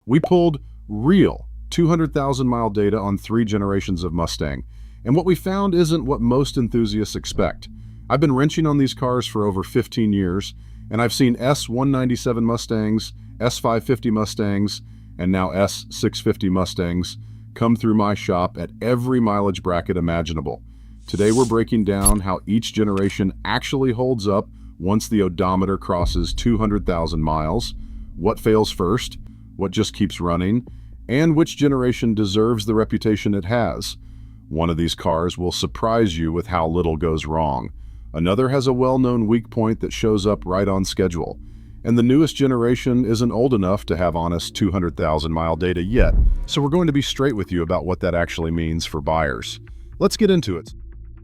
We pulled real 200,000 mile data on 3 generations of Mustang, and what we found isn't what most enthusiasts expect. I've been wrenching on these cars for over 15 years, and I've seen S197 Mustangs, S550 Mustangs, and now S650 Mustangs come through my shop at every mileage bracket imaginable. Today we're breaking down how each generation actually holds up once the odometer crosses 200,000 miles, what fails first, what just keeps running, and which generation deserves the reputation it has. One of these cars will surprise you with how little goes wrong. Another has a well-known weak point that shows up right on schedule. And the newest generation isn't old enough to have honest 200,000 mile data yet, so we're going to be straight with you about what that actually means for buyers. Let's get into it.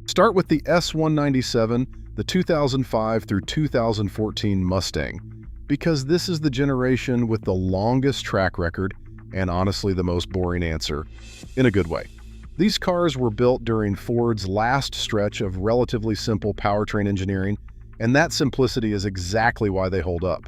Start with the S197, the 2005 through 2014 Mustang, because this is the generation with the longest track record and honestly the most boring answer, in a good way. These cars were built during Ford's last stretch of relatively simple powertrain engineering, and that simplicity is exactly why they hold up.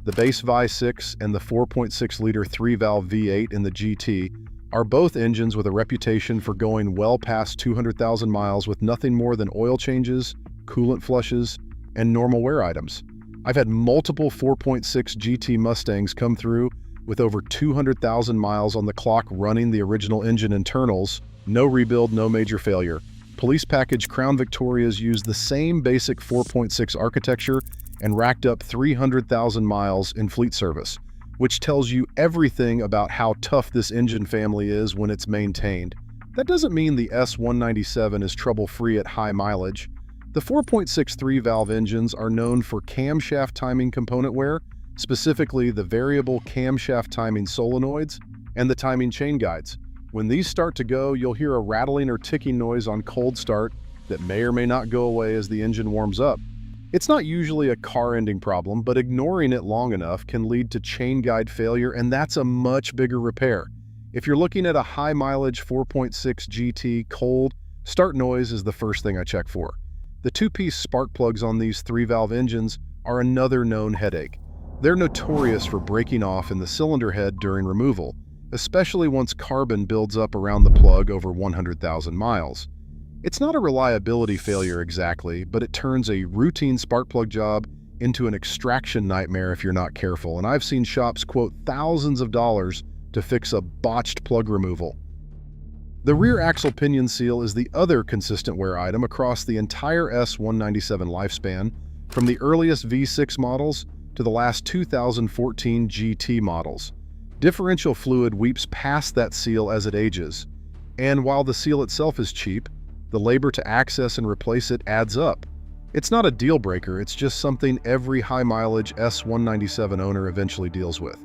The base V6 and the 4.6-liter 3-valve V8 in the GT are both engines with a reputation for going well past 200,000 miles with nothing more than oil changes, coolant flushes, and normal wear items. I've had multiple 4.6 GT Mustangs come through with over 200,000 miles on the clock running the original engine internals, no rebuild, no major failure. Police package Crown Victorias used the same basic 4.6 architecture and racked up 300,000 miles in fleet service, which tells you everything about how tough this engine family is when it's maintained. That doesn't mean the S197 is trouble-free at high mileage. The 4.6 3-valve engines are known for camshaft timing component wear, specifically the variable camshaft timing solenoids and the timing chain guides. When these start to go, you'll hear a rattling or ticking noise on cold start that may or may not go away as the engine warms up. It's not usually a car-ending problem, but ignoring it long enough can lead to chain guide failure, and that's a much bigger repair. If you're looking at a high-mileage 4.6 GT, cold start noise is the first thing I check for. The two-piece spark plugs on these 3-valve engines are another known headache. They're notorious for breaking off in the cylinder head during removal, especially once carbon builds up around the plug over 100,000 miles. It's not a reliability failure exactly, but it turns a routine spark plug job into an extraction nightmare if you're not careful, and I've seen shops quote thousands of dollars to fix a botched plug removal. The rear axle pinion seal is the other consistent wear item across the entire S197 lifespan, from the earliest V6 models to the last 2014 GT models. Differential fluid weeps past that seal as it ages, and while the seal itself is cheap, the labor to access and replace it adds up. It's not a deal breaker, it's just something every high-mileage S197 owner eventually deals with.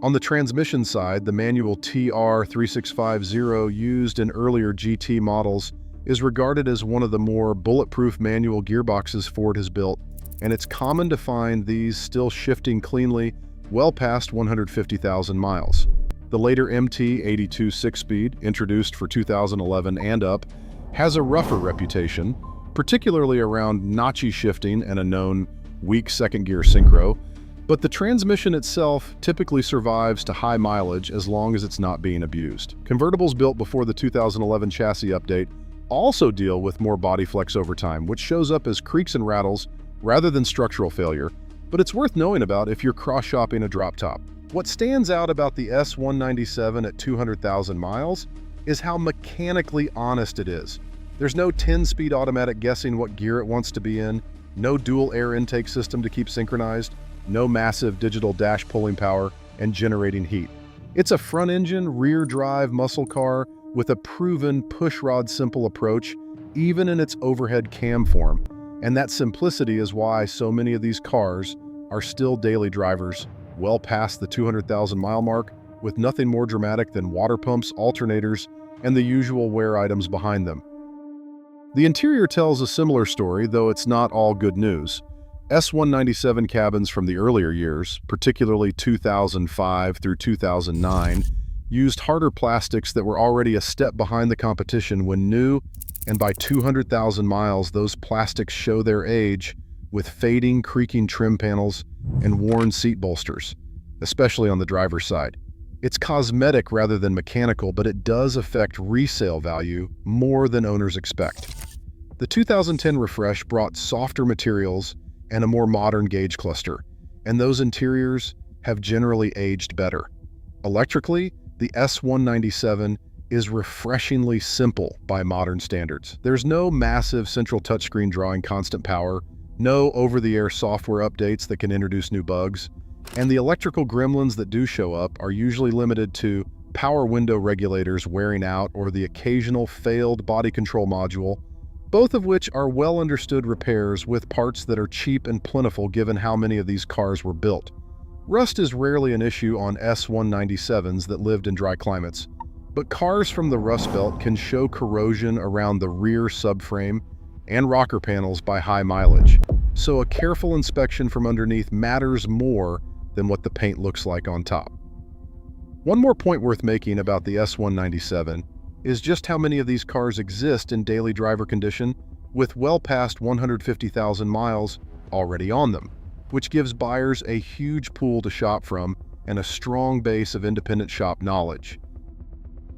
On the transmission side, the manual TR3650 used in earlier GT models is regarded as one of the more bulletproof manual gearboxes Ford has built, and it's common to find these still shifting cleanly well past 150,000 miles. The later MT82 6-speed, introduced for 2011 and up, has a rougher reputation, particularly around notchy shifting and a known weak second-gear synchro, but the transmission itself typically survives to high mileage as long as it's not being abused. Convertibles built before the 2011 chassis update also deal with more body flex over time, which shows up as creaks and rattles rather than structural failure, but it's worth knowing about if you're cross-shopping a drop top. What stands out about the S197 at 200,000 miles is how mechanically honest it is. There's no 10-speed automatic guessing what gear it wants to be in, no dual air intake system to keep synchronized, no massive digital dash pulling power and generating heat. It's a front-engine, rear-drive muscle car with a proven push-rod simple approach, even in its overhead cam form. And that simplicity is why so many of these cars are still daily drivers, well past the 200,000 mile mark, with nothing more dramatic than water pumps, alternators, and the usual wear items behind them. The interior tells a similar story, though it's not all good news. S197 cabins from the earlier years, particularly 2005 through 2009, used harder plastics that were already a step behind the competition when new, and by 200,000 miles, those plastics show their age with fading, creaking trim panels and worn seat bolsters, especially on the driver's side. It's cosmetic rather than mechanical, but it does affect resale value more than owners expect. The 2010 refresh brought softer materials and a more modern gauge cluster, and those interiors have generally aged better. Electrically, the S197 is refreshingly simple by modern standards. There's no massive central touchscreen drawing constant power, no over-the-air software updates that can introduce new bugs, and the electrical gremlins that do show up are usually limited to power window regulators wearing out or the occasional failed body control module, both of which are well understood repairs with parts that are cheap and plentiful given how many of these cars were built. Rust is rarely an issue on S197s that lived in dry climates, but cars from the Rust Belt can show corrosion around the rear subframe and rocker panels by high mileage, so a careful inspection from underneath matters more than what the paint looks like on top. One more point worth making about the S197 is just how many of these cars exist in daily driver condition with well past 150,000 miles already on them, which gives buyers a huge pool to shop from and a strong base of independent shop knowledge.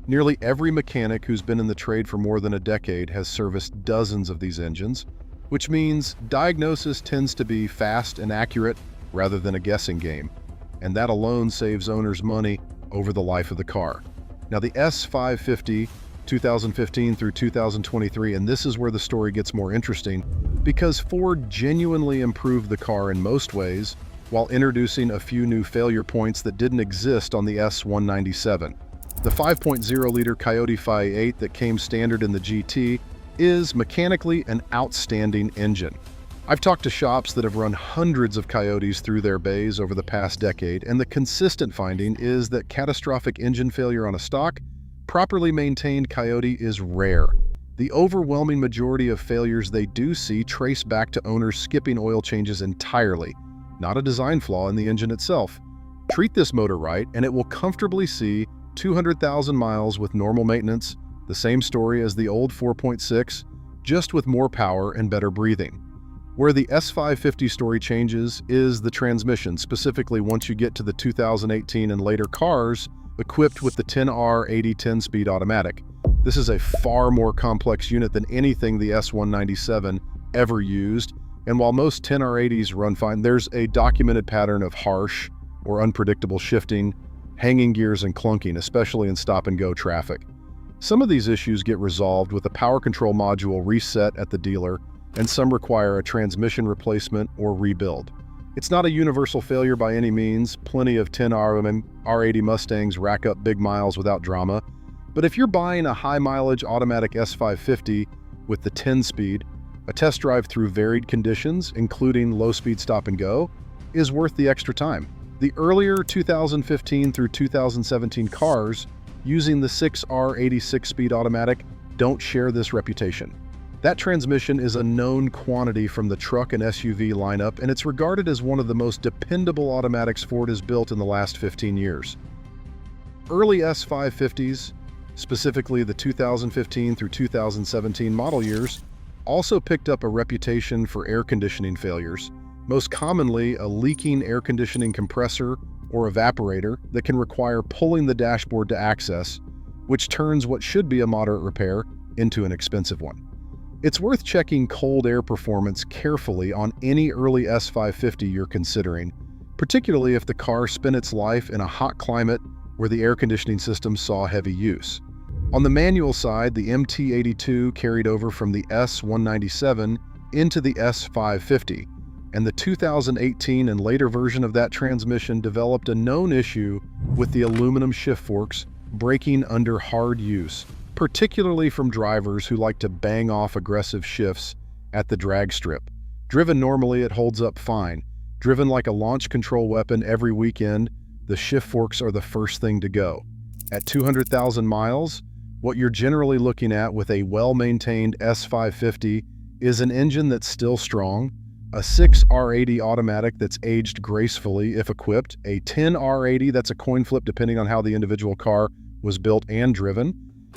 Nearly every mechanic who's been in the trade for more than a decade has serviced dozens of these engines, which means diagnosis tends to be fast and accurate rather than a guessing game, and that alone saves owners money over the life of the car. Now the S550, 2015 through 2023, and this is where the story gets more interesting, because Ford genuinely improved the car in most ways while introducing a few new failure points that didn't exist on the S197. The 5.0-liter Coyote V8 that came standard in the GT is mechanically an outstanding engine. I've talked to shops that have run hundreds of Coyotes through their bays over the past decade, and the consistent finding is that catastrophic engine failure on a stock, properly maintained Coyote is rare. The overwhelming majority of failures they do see trace back to owners skipping oil changes entirely, not a design flaw in the engine itself. Treat this motor right, and it will comfortably see 200,000 miles with normal maintenance, the same story as the old 4.6, just with more power and better breathing. Where the S550 story changes is the transmission, specifically once you get to the 2018 and later cars equipped with the 10R80 10-speed automatic. This is a far more complex unit than anything the S197 ever used, and while most 10R80s run fine, there's a documented pattern of harsh or unpredictable shifting, hanging gears and clunking, especially in stop-and-go traffic. Some of these issues get resolved with a power control module reset at the dealer, and some require a transmission replacement or rebuild. It's not a universal failure by any means. Plenty of 10R80 Mustangs rack up big miles without drama, but if you're buying a high-mileage automatic S550 with the 10-speed, a test drive through varied conditions, including low-speed stop-and-go, is worth the extra time. The earlier 2015 through 2017 cars using the 6R80 6-speed automatic don't share this reputation. That transmission is a known quantity from the truck and SUV lineup, and it's regarded as one of the most dependable automatics Ford has built in the last 15 years. Early S550s, specifically the 2015 through 2017 model years, also picked up a reputation for air conditioning failures, most commonly a leaking air conditioning compressor or evaporator that can require pulling the dashboard to access, which turns what should be a moderate repair into an expensive one. It's worth checking cold air performance carefully on any early S550 you're considering, particularly if the car spent its life in a hot climate where the air conditioning system saw heavy use. On the manual side, the MT82 carried over from the S197 into the S550, and the 2018 and later version of that transmission developed a known issue with the aluminum shift forks braking under hard use, particularly from drivers who like to bang off aggressive shifts at the drag strip. Driven normally, it holds up fine. Driven like a launch control weapon every weekend, the shift forks are the first thing to go. At 200,000 miles, what you're generally looking at with a well-maintained S550 is an engine that's still strong, a 6R80 automatic that's aged gracefully if equipped, a 10R80 that's a coin flip depending on how the individual car was built and driven,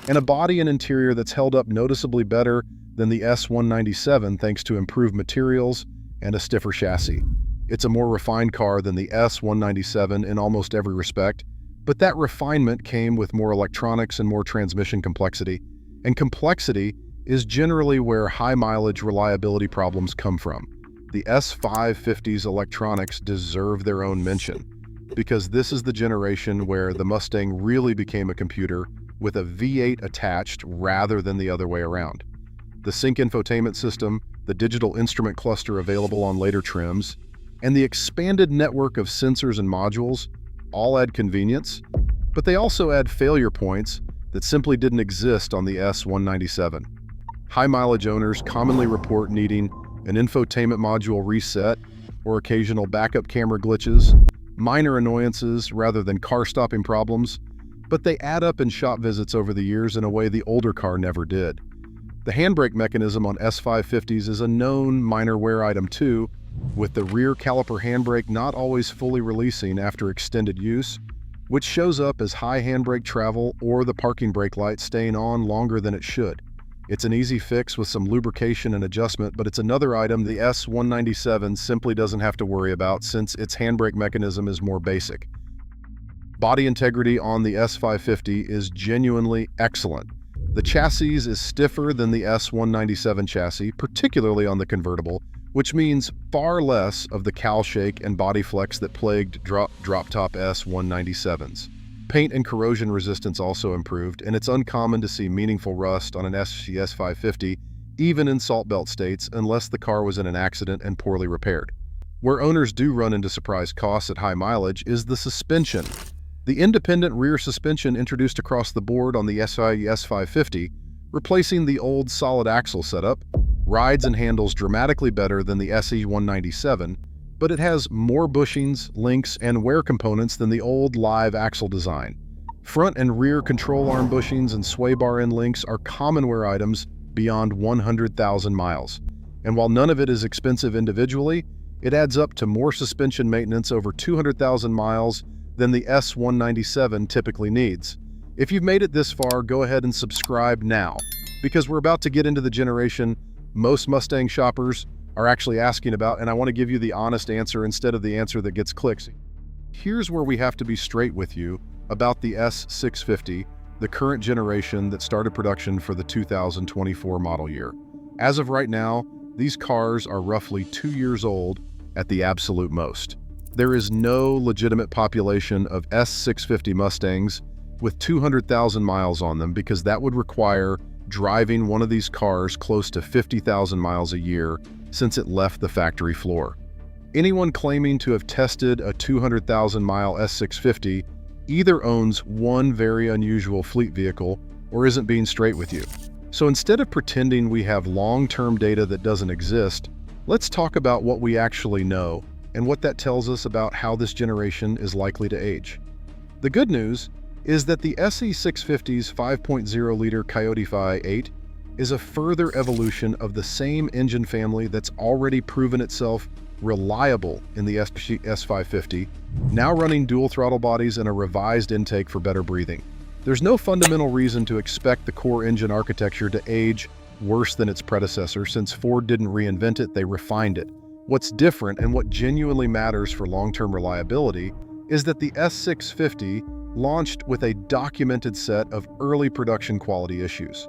and a body and interior that's held up noticeably better than the S197 thanks to improved materials and a stiffer chassis. It's a more refined car than the S197 in almost every respect, But that refinement came with more electronics and more transmission complexity. And complexity is generally where high-mileage reliability problems come from. The S550's electronics deserve their own mention, because this is the generation where the Mustang really became a computer with a V8 attached rather than the other way around. The sync infotainment system, the digital instrument cluster available on later trims, and the expanded network of sensors and modules all add convenience, but they also add failure points that simply didn't exist on the S197. High-mileage owners commonly report needing an infotainment module reset or occasional backup camera glitches, minor annoyances rather than car-stopping problems, but they add up in shop visits over the years in a way the older car never did. The handbrake mechanism on S550s is a known minor wear item too, with the rear caliper handbrake not always fully releasing after extended use, which shows up as high handbrake travel or the parking brake light staying on longer than it should. It's an easy fix with some lubrication and adjustment, but it's another item the S197 simply doesn't have to worry about since its handbrake mechanism is more basic. Body integrity on the S550 is genuinely excellent. The chassis is stiffer than the S197 chassis, particularly on the convertible, which means far less of the cowl shake and body flex that plagued drop-top S197s. Paint and corrosion resistance also improved, and it's uncommon to see meaningful rust on an S550, even in salt belt states, unless the car was in an accident and poorly repaired. Where owners do run into surprise costs at high mileage is the suspension. The independent rear suspension introduced across the board on the S550, replacing the old solid axle setup, rides and handles dramatically better than the S197, but it has more bushings, links, and wear components than the old live axle design. Front and rear control arm bushings and sway bar end links are common wear items beyond 100,000 miles. And while none of it is expensive individually, it adds up to more suspension maintenance over 200,000 miles than the S197 typically needs. If you've made it this far, go ahead and subscribe now, because we're about to get into the generation most Mustang shoppers are actually asking about, and I want to give you the honest answer instead of the answer that gets clicks. Here's where we have to be straight with you about the S650, the current generation that started production for the 2024 model year. As of right now, these cars are roughly 2 years old at the absolute most. There is no legitimate population of S650 Mustangs with 200,000 miles on them, because that would require driving one of these cars close to 50,000 miles a year since it left the factory floor. Anyone claiming to have tested a 200,000-mile S650 either owns one very unusual fleet vehicle or isn't being straight with you. So instead of pretending we have long-term data that doesn't exist, let's talk about what we actually know and what that tells us about how this generation is likely to age. The good news is that the S650's 5.0-liter Coyote V8 is a further evolution of the same engine family that's already proven itself reliable in the S550, now running dual throttle bodies and a revised intake for better breathing. There's no fundamental reason to expect the core engine architecture to age worse than its predecessor, since Ford didn't reinvent it, they refined it. What's different and what genuinely matters for long-term reliability is that the S650 launched with a documented set of early production quality issues.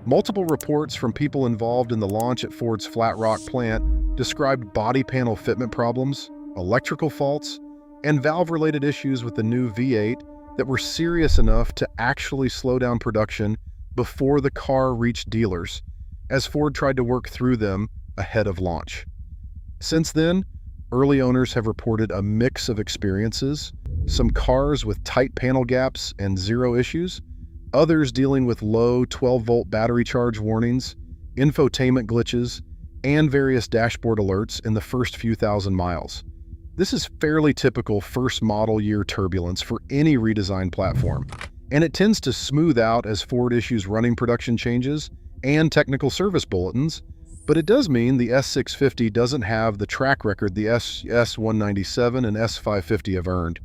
Multiple reports from people involved in the launch at Ford's Flat Rock plant described body panel fitment problems, electrical faults, and valve-related issues with the new V8 that were serious enough to actually slow down production before the car reached dealers, as Ford tried to work through them ahead of launch. Since then, early owners have reported a mix of experiences, some cars with tight panel gaps and zero issues, others dealing with low 12-volt battery charge warnings, infotainment glitches, and various dashboard alerts in the first few thousand miles. This is fairly typical first model year turbulence for any redesigned platform, and it tends to smooth out as Ford issues running production changes and technical service bulletins, but it does mean the S650 doesn't have the track record the S197 and S550 have earned.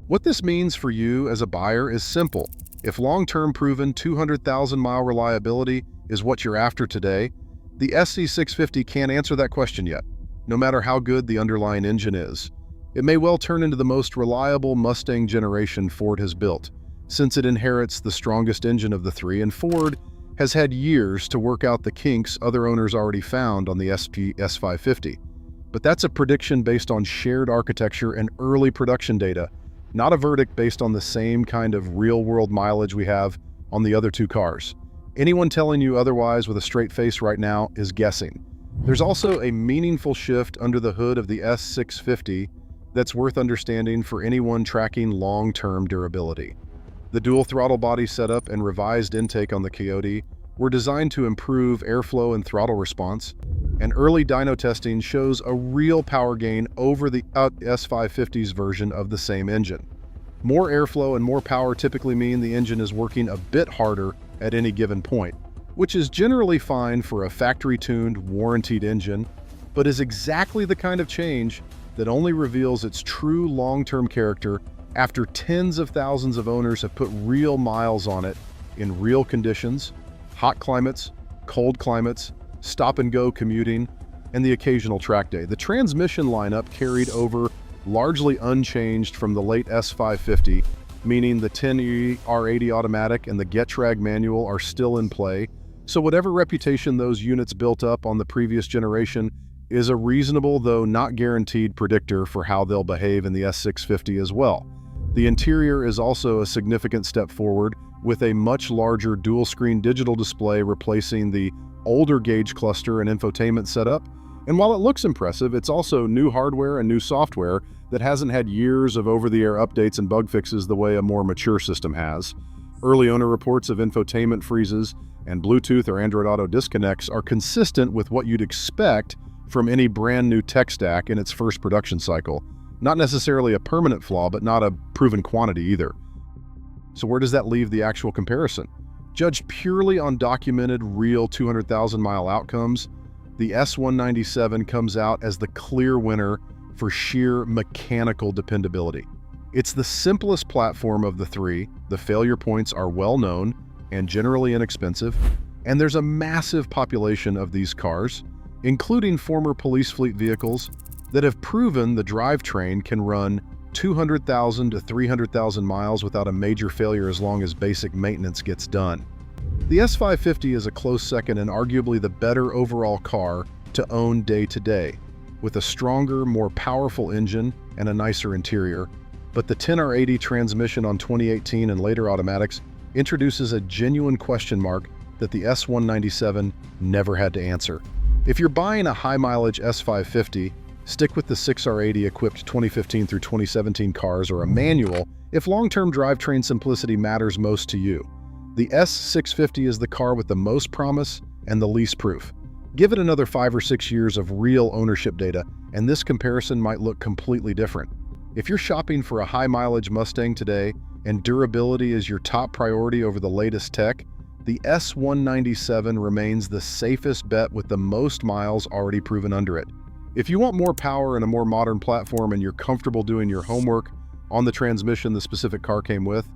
What this means for you as a buyer is simple. If long-term proven 200,000-mile reliability is what you're after today, the S650 can't answer that question yet, no matter how good the underlying engine is. It may well turn into the most reliable Mustang generation Ford has built, since it inherits the strongest engine of the three, and Ford has had years to work out the kinks other owners already found on the S550. But that's a prediction based on shared architecture and early production data, not a verdict based on the same kind of real-world mileage we have on the other two cars. Anyone telling you otherwise with a straight face right now is guessing. There's also a meaningful shift under the hood of the S650 that's worth understanding for anyone tracking long-term durability. The dual throttle body setup and revised intake on the Coyote were designed to improve airflow and throttle response, and early dyno testing shows a real power gain over the S550's version of the same engine. More airflow and more power typically mean the engine is working a bit harder at any given point, which is generally fine for a factory-tuned, warrantied engine, but is exactly the kind of change that only reveals its true long-term character after tens of thousands of owners have put real miles on it in real conditions, hot climates, cold climates, stop-and-go commuting, and the occasional track day. The transmission lineup carried over largely unchanged from the late S550, meaning the 10E R80 automatic and the Getrag manual are still in play, so whatever reputation those units built up on the previous generation is a reasonable, though not guaranteed, predictor for how they'll behave in the S650 as well. The interior is also a significant step forward, with a much larger dual-screen digital display replacing the older gauge cluster and infotainment setup. And while it looks impressive, it's also new hardware and new software that hasn't had years of over-the-air updates and bug fixes the way a more mature system has. Early owner reports of infotainment freezes and Bluetooth or Android Auto disconnects are consistent with what you'd expect from any brand new tech stack in its first production cycle. Not necessarily a permanent flaw, but not a proven quantity either. So where does that leave the actual comparison? Judged purely on documented, real 200,000-mile outcomes, the S197 comes out as the clear winner for sheer mechanical dependability. It's the simplest platform of the three, the failure points are well known and generally inexpensive, and there's a massive population of these cars, including former police fleet vehicles, that have proven the drivetrain can run 200,000 to 300,000 miles without a major failure as long as basic maintenance gets done. The S550 is a close second and arguably the better overall car to own day to day, with a stronger, more powerful engine and a nicer interior, but the 10R80 transmission on 2018 and later automatics introduces a genuine question mark that the S197 never had to answer. If you're buying a high-mileage S550, stick with the 6R80 equipped 2015 through 2017 cars or a manual if long-term drivetrain simplicity matters most to you. The S650 is the car with the most promise and the least proof. Give it another 5 or 6 years of real ownership data, and this comparison might look completely different. If you're shopping for a high-mileage Mustang today and durability is your top priority over the latest tech, the S197 remains the safest bet with the most miles already proven under it. If you want more power and a more modern platform and you're comfortable doing your homework on the transmission the specific car came with,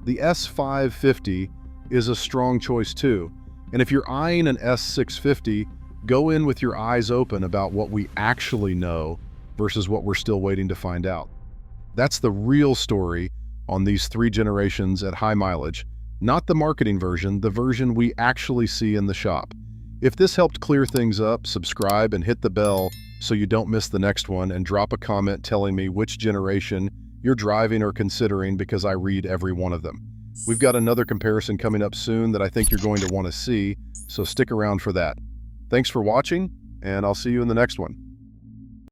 the S550 is a strong choice too. And if you're eyeing an S650, go in with your eyes open about what we actually know versus what we're still waiting to find out. That's the real story on these three generations at high mileage, not the marketing version, the version we actually see in the shop. If this helped clear things up, subscribe and hit the bell so you don't miss the next one, and drop a comment telling me which generation you're driving or considering, because I read every one of them. We've got another comparison coming up soon that I think you're going to want to see, so stick around for that. Thanks for watching, and I'll see you in the next one.